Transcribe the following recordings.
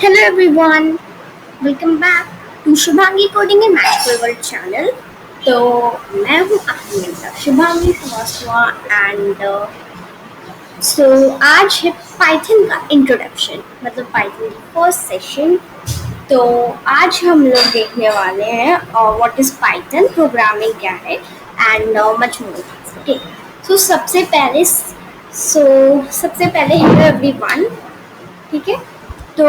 Hello everyone, welcome back to Shubhangi Coding and Magical World channel. तो मैं हूँ आपकी मेंटर शुभांगी एंड आज है पाइथन का इंट्रोडक्शन मतलब पाइथन की फर्स्ट सेशन. तो आज हम लोग देखने वाले हैं व्हाट इज पाइथन, प्रोग्रामिंग क्या है एंड मच मोर. ओके, सो सबसे पहले हेलो एवरीवन. ठीक है, तो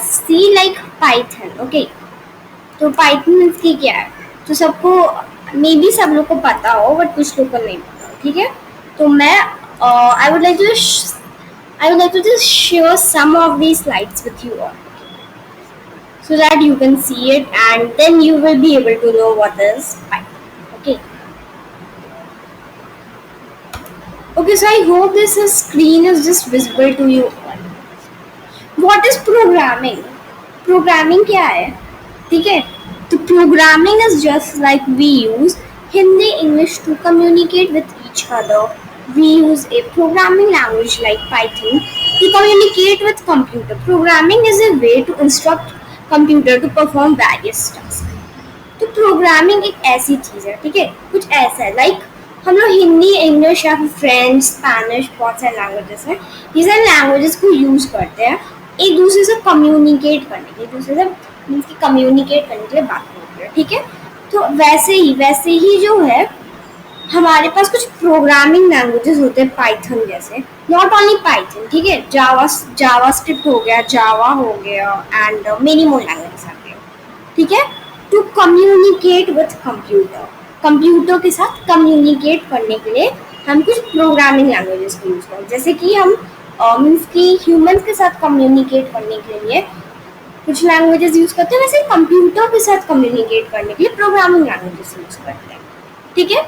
सी लाइक पाइथन. ओके, तो पाइथन मीन्स की क्या है तो सबको मे बी सब लोग को पता हो बट कुछ लोग को नहीं पता. ठीक है, तो मैं I would like to just share some of these slides with you all so that you can see it and then you will be able to know what is Python. Okay. Okay, so I hope this screen is just visible to you all. What is programming? Programming क्या है? ठीक है, तो programming is just like we use Hindi English to communicate with each other. We use a programming language like Python to communicate with computer. Programming is a way to instruct computer to perform various tasks. तो programming एक ऐसी चीज़ है, ठीक है, कुछ ऐसा है like हम लोग हिंदी, इंग्लिश या फिर फ्रेंच, स्पेनिश, बहुत सारे लैंग्वेजेस हैं. ये सारे लैंग्वेजेस को यूज करते हैं एक दूसरे से कम्युनिकेट करने के लिए, दूसरे से मीन्स की कम्युनिकेट करने के लिए बात करते हैं. ठीक है, तो वैसे ही जो है हमारे पास कुछ प्रोग्रामिंग लैंग्वेजेस होते हैं पाइथन जैसे. नॉट ओनली पाइथन, ठीक है, जावास्क्रिप्ट हो गया, जावा हो गया एंड मेनी मोर लैंग्वेजेस आते हैं. ठीक है, टू कम्युनिकेट विथ कंप्यूटर के साथ कम्युनिकेट करने के लिए हम कुछ प्रोग्रामिंग लैंग्वेजेस को यूज करते हैं. जैसे कि हम मीन्स की ह्यूमंस के साथ कम्युनिकेट करने के लिए कुछ लैंग्वेजेस यूज करते हैं, वैसे कंप्यूटर के साथ कम्युनिकेट करने के लिए प्रोग्रामिंग लैंग्वेजेस यूज करते हैं. ठीक है,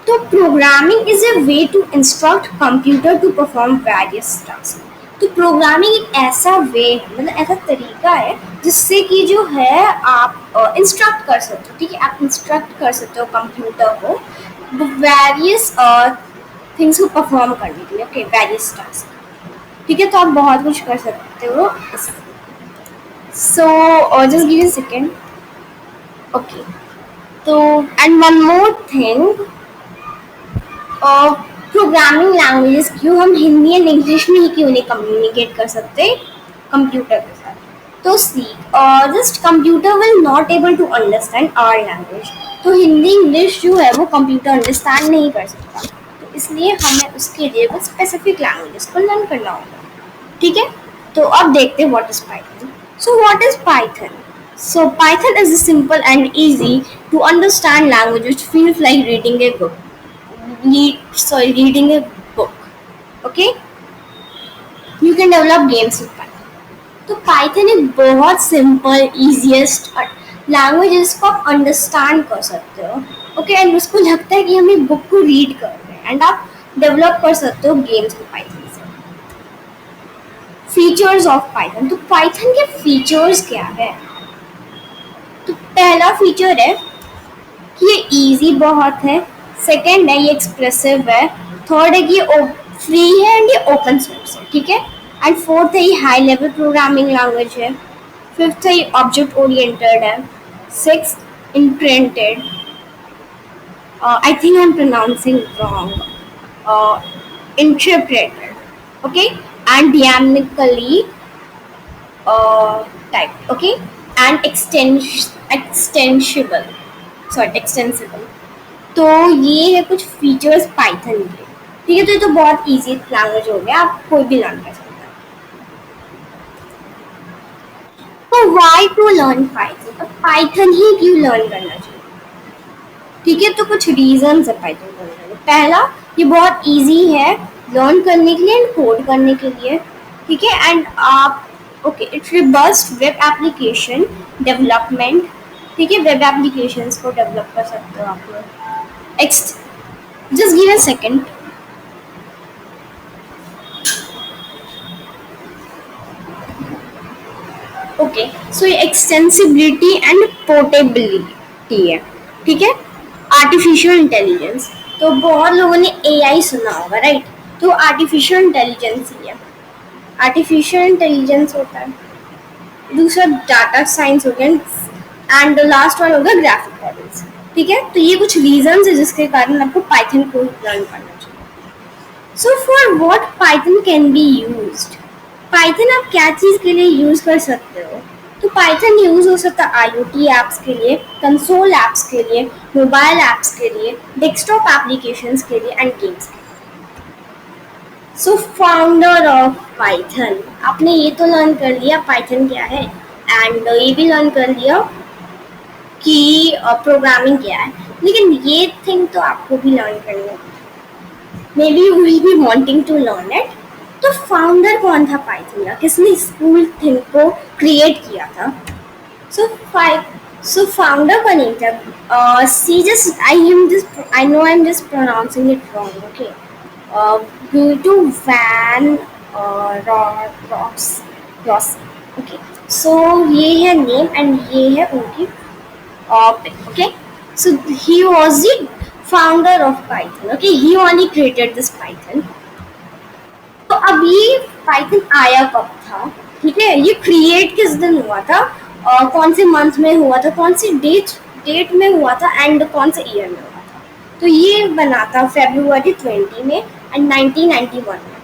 तो programming is a way to instruct computer to perform various task. तो प्रोग्रामिंग एक ऐसा वे मतलब ऐसा तरीका है जिससे कि जो है आप इंस्ट्रक्ट कर सकते हो. ठीक है, आप इंस्ट्रक्ट कर सकते हो कंप्यूटर को वेरियस थिंग्स को परफॉर्म करने के लिए. Okay, various task. ठीक है, तो आप बहुत कुछ कर सकते हो. So just give a second. Okay, तो and one more thing, programming languages क्यों हम हिंदी एंड इंग्लिश में ही क्यों नहीं कम्युनिकेट कर सकते कंप्यूटर के साथ. तो see just computer will not able to understand our language. तो हिंदी इंग्लिश जो है वो कंप्यूटर अंडरस्टैंड नहीं कर सकता, तो इसलिए हमें उसके लिए वो स्पेसिफिक लैंग्वेजेस को लर्न करना होगा. ठीक है, तो अब देखते हैं what is Python. So what is Python? So Python is a simple and easy to understand language which feels like reading a book. Reading a book. Okay, you can develop games with Python. तो Python एक बहुत simple, easiest language है जिसको आप understand कर सकते हो. Okay, and उसको लगता है कि हम एक बुक को रीड कर रहे हैं एंड आप डेवलप कर सकते हो गेम्स में Python से. Features of Python. तो Python के फीचर्स क्या है? तो पहला फीचर है कि ये इजी बहुत है. सेकंड है ये एक्सप्रेसिव है. थर्ड है कि ये फ्री है एंड ये ओपन सोर्स है. ठीक है, एंड फोर्थ है ये हाई लेवल प्रोग्रामिंग लैंग्वेज है. फिफ्थ है ये ऑब्जेक्ट ओरिएंटेड है. Six imprinted, I think I am pronouncing wrong, interpreted. Okay, and dynamically type. Okay, and extensible. तो ये है कुछ फीचर्स पाइथन के. ठीक है, तो ये तो बहुत इजी लैंग्वेज हो गया, आप कोई भी लर्न कर सकते हैं. तो व्हाई टू लर्न पाइथन? तो पाइथन ही क्यों लर्न करना चाहिए? ठीक है, तो कुछ रीजंस है पाइथन लर्न करने. पहला, ये बहुत इजी है लर्न करने के लिए एंड कोड करने के लिए. ठीक है, एंड आप okay, it's robust web application development. ठीक है, वेब एप्लीकेशंस को डेवलप कर सकते हो आप लोग. Just give a second. Okay, so ये एक्सटेंसिबिलिटी एंड पोर्टेबिलिटी है. ठीक है, आर्टिफिशियल इंटेलिजेंस. तो बहुत लोगों ने एआई सुना होगा, राइट? तो आर्टिफिशियल इंटेलिजेंस ही है. आर्टिफिशियल इंटेलिजेंस होता है, दूसरा डाटा साइंस हो गया, एंड लास्ट वन होगा ग्राफिक मॉडल्स। ठीक है, तो ये कुछ रीजन है जिसके कारण आपको पाइथन को लर्न करना चाहिए। So for what Python can be used, Python आप क्या चीज के लिए यूज कर सकते हो? तो पाइथन यूज हो सकता है IoT एप्स के लिए, कंसोल एप्स के लिए, मोबाइल एप्स के लिए, डेस्कटॉप एप्लीकेशंस के लिए एंड गेम्स के लिए। सो फाउंडर ऑफ पाइथन, आपने ये तो लर्न कर लिया पाइथन क्या है, एंड ये भी लर्न कर लिया कि प्रोग्रामिंग क्या है, लेकिन ये थिंग तो आपको भी लर्न करनी है, may be you will be wanting to learn it. तो फाउंडर कौन था पाइथन का, किसने स्कूल थिंग को क्रिएट किया था? सो फाइव सो फाउंडर का नेम था, see just I know I am just pronouncing it wrong, okay, to van Ross Ross, okay. So ये है नेम एंड ये है उनकी pick, okay? So he was the founder of Python, okay? He only created this Python. तो अब ये Python आया कब था? ठीक है, ये क्रिएट किस दिन हुआ था, कौन से मंथ में हुआ था, कौन सी डेट में हुआ था, एंड कौन से ईयर में हुआ था? तो ये बना था February 20 में एंड 1991 में।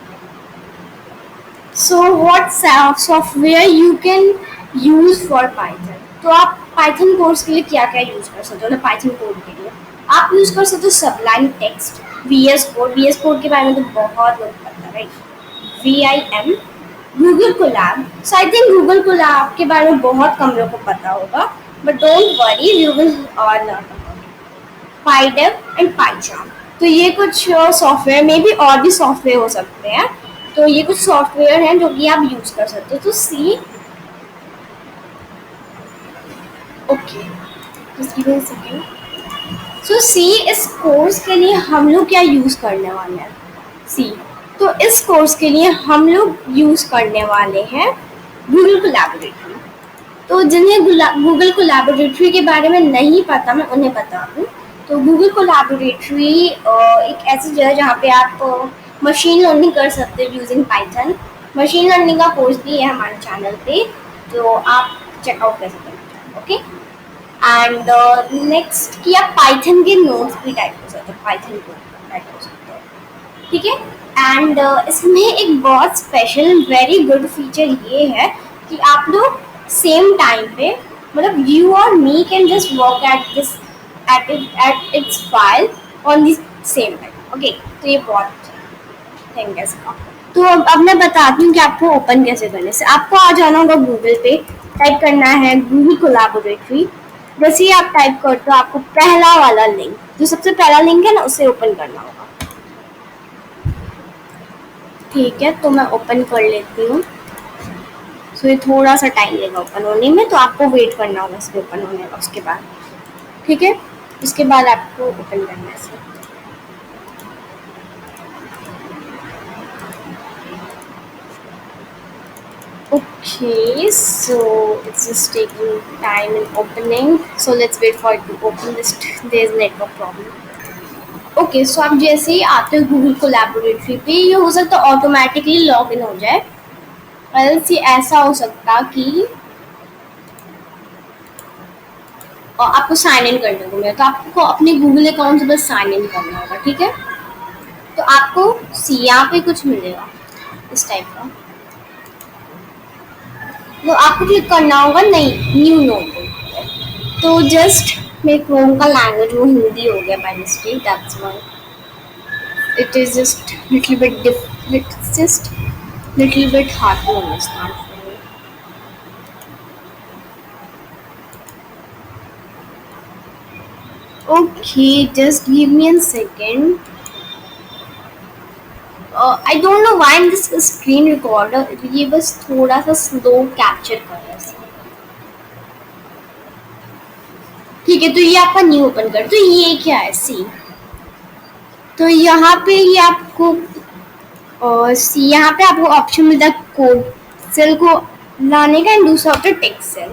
So what software you can use for Python? तो आप पाइथन कोर्स के लिए क्या क्या यूज कर सकते हो? पाइथन कोड के लिए आप यूज कर सकते हो सबलाइन टेक्स्ट, वीएस कोड के बारे में तो बहुत लोग पता है, right? VIM, Google Colab. So I think Google Colab के बारे में बहुत कम लोगों को पता होगा, but don't worry, you will learn about PyDev and PyCharm. तो ये कुछ सॉफ्टवेयर में भी और भी सॉफ्टवेयर हो सकते हैं, तो ये कुछ सॉफ्टवेयर हैं जो कि आप यूज कर सकते हो। तो see, okay, just give me a second. So see, इस कोर्स के लिए हम लोग क्या यूज करने वाले हैं? सी, तो इस कोर्स के लिए हम लोग यूज करने वाले हैं गूगल कोलैबोरेटरी। तो जिन्हें गूगल कोलैबोरेटरी के बारे में नहीं पता, मैं उन्हें बता दूं। तो गूगल कोलैबोरेटरी एक ऐसी जगह जहाँ पे आप मशीन लर्निंग कर सकते हो यूजिंग पाइथन। मशीन लर्निंग का कोर्स भी है हमारे चैनल पे, तो आप चेकआउट कर सकते हैं, ओके। एंड नेक्स्ट कि आप पाइथन के नोट्स भी टाइप कर सकते हो, पाइथन को टाइप कर सकते हो, ठीक है। एंड इसमें एक बहुत स्पेशल वेरी गुड फीचर ये है कि आप लोग सेम टाइम पे, मतलब यू और me can just work at its file on the same time, okay. तो ये बहुत थिंग है इसका। तो अब मैं बताती हूँ कि आपको ओपन कैसे करने से। आपको आ जाना होगा गूगल पे, टाइप करना है गूगल कोलैबोरेटरी। जैसे ही आप टाइप करते हो आपको पहला वाला लिंक, जो सबसे पहला लिंक है ना, उसे ओपन करना होगा, ठीक है। तो मैं ओपन कर लेती हूँ। सो ये थोड़ा सा टाइम लेगा ओपन होने में, तो आपको वेट करना होगा इसके ओपन होने का, उसके बाद, ठीक है। उसके बाद आपको ओपन करना है। Okay, so it's just taking time in opening. So let's wait for it to open. There's network problem. Okay, so आप जैसे ही आते हो गूगल कोलैबोरेटरी पे, ये हो सकता है ऑटोमेटिकली लॉग इन हो जाए, एल्स ये ऐसा हो सकता कि आपको साइन इन करने को मिले। तो आपको अपने गूगल अकाउंट से बस साइन इन करना होगा, ठीक है। तो आपको यहाँ पे कुछ मिलेगा इस टाइप का, तो आपको क्लिक करना होगा नहीं न्यू नोटबुक। तो जस्ट मेरे क्रोम का लैंग्वेज वो हिंदी हो गया by mistake, that's why it is just it's just little bit hard to understand for me. Okay, just give me a second. I don't know why in this screen recorder ये बस थोड़ा सा slow capture कर रहा है, ठीक है। तो ये आपका न्यू ओपन कर, तो ये क्या है सी, तो यहाँ पे ये आपको यहाँ पे आपको ऑप्शन मिलता है कोड सेल को लाने का, एंड दूसरा होता है टेक्स्ट सेल।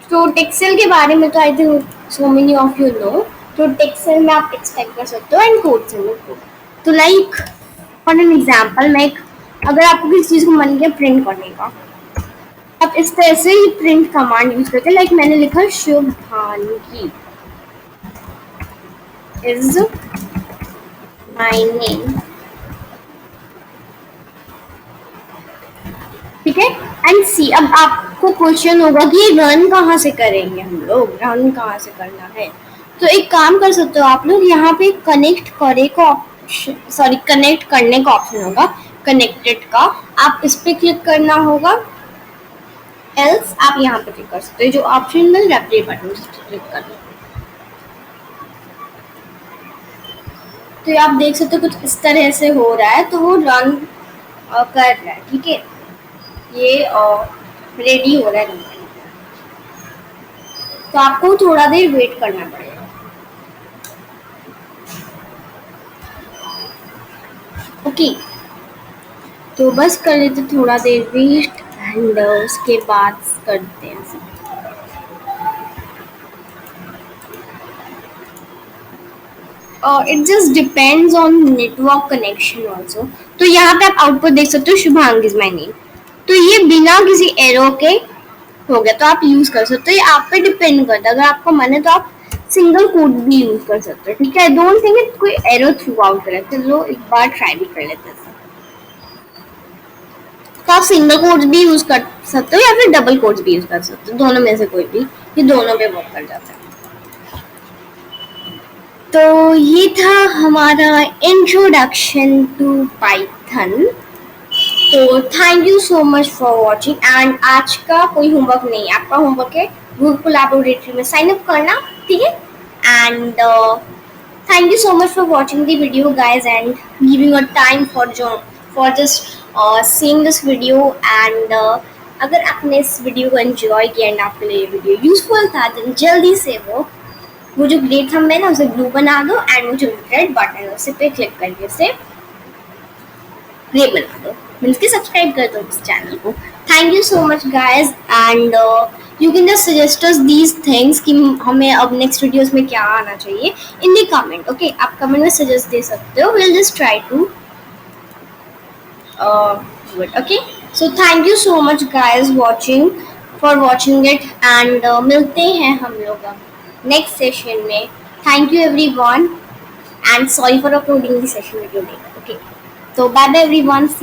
तो टेक्स्ट सेल के बारे में तो I think so many of you know. तो टेक्स्ट सेल में आप टेक्स्ट टाइप कर सकते हो एंड कोड सेल में कोड। तो लाइक फॉर एन एग्जांपल मैं एक अगर आपको किसी चीज को मन किया प्रिंट करने का, आप इस तरह से ही प्रिंट कमांड यूज करते हैं। लाइक मैंने लिखा शुभांगी इज माय नेम, ठीक है। एंड सी, अब आपको क्वेश्चन होगा कि रन कहाँ से करेंगे हम लोग, रन कहाँ से करना है। तो एक काम कर सकते हो आप लोग, यहाँ पे कनेक्ट करे का ऑप्शन, सॉरी कनेक्ट करने का ऑप्शन होगा, कनेक्टेड का, आप इस पे क्लिक करना होगा। एल्स आप यहाँ पे क्लिक कर सकते हो, जो ऑप्शन मिल रहा है प्ले बटन उस पे क्लिक कर लो। तो ये आप देख सकते हो कुछ इस तरह से हो रहा है, तो वो रन कर रहा है, ठीक है। ये रेडी हो रहा है रन करने के लिए। तो आपको थोड़ा देर वेट करना पड़ेगा। ओके, तो बस कर लेते थोड़ा देर वेट, एंड उसके बाद करते हैं सब। It just depends on network connection also. तो यहाँ पे आप आउटपुट देख सकते हो, शुभांगी इज माय नेम। तो ये बिना किसी एरो के हो गया, तो आप यूज कर सकते हो। ये आप पे डिपेंड करता है, अगर आपका मन है तो आप सिंगल कोड भी यूज कर सकते हो, ठीक है। आई डोंट थिंक इट कोई एरो थ्रू आउट करे, तो लो एक बार ट्राई भी कर लेते हैं। तो आप सिंगल कोड्स भी यूज कर सकते हो या फिर डबल कोड्स भी यूज कर सकते हो, दोनों में से कोई भी, ये दोनों पे वर्क कर जाता है। तो ये था हमारा इंट्रोडक्शन टू पाइथन। तो thank you so much for watching. And आज का कोई होमवर्क नहीं है, आपका होमवर्क है गूगल कोलैबोरेटरी में साइन अप करना, ठीक है। And thank you so much for watching the video guys, and giving your time for just seeing this video। and अगर आपने इस वीडियो को एंजॉय किया एंड आपके लिए ये वीडियो यूजफुल था, तो जल्दी से वो जो ग्रे थंब है ना उसे ब्लू बना दो, एंड वो जो रेड बटन है उसे पे क्लिक करके उसे ग्रे बना दो, मीन्स कि सब्सक्राइब कर दो इस चैनल को। Thank you so much guys, and you can just suggest us these things कि हमें अब नेक्स्ट वीडियोस में क्या आना चाहिए इन द कमेंट। ओके, आप कमेंट में सजेस्ट दे सकते हो, will just try to do it। Okay, so thank you so much guys for watching it, and मिलते हैं हम लोग अब नेक्स्ट सेशन में। Thank you everyone, and sorry for uploading the session video late. Okay, तो bye bye everyone, सी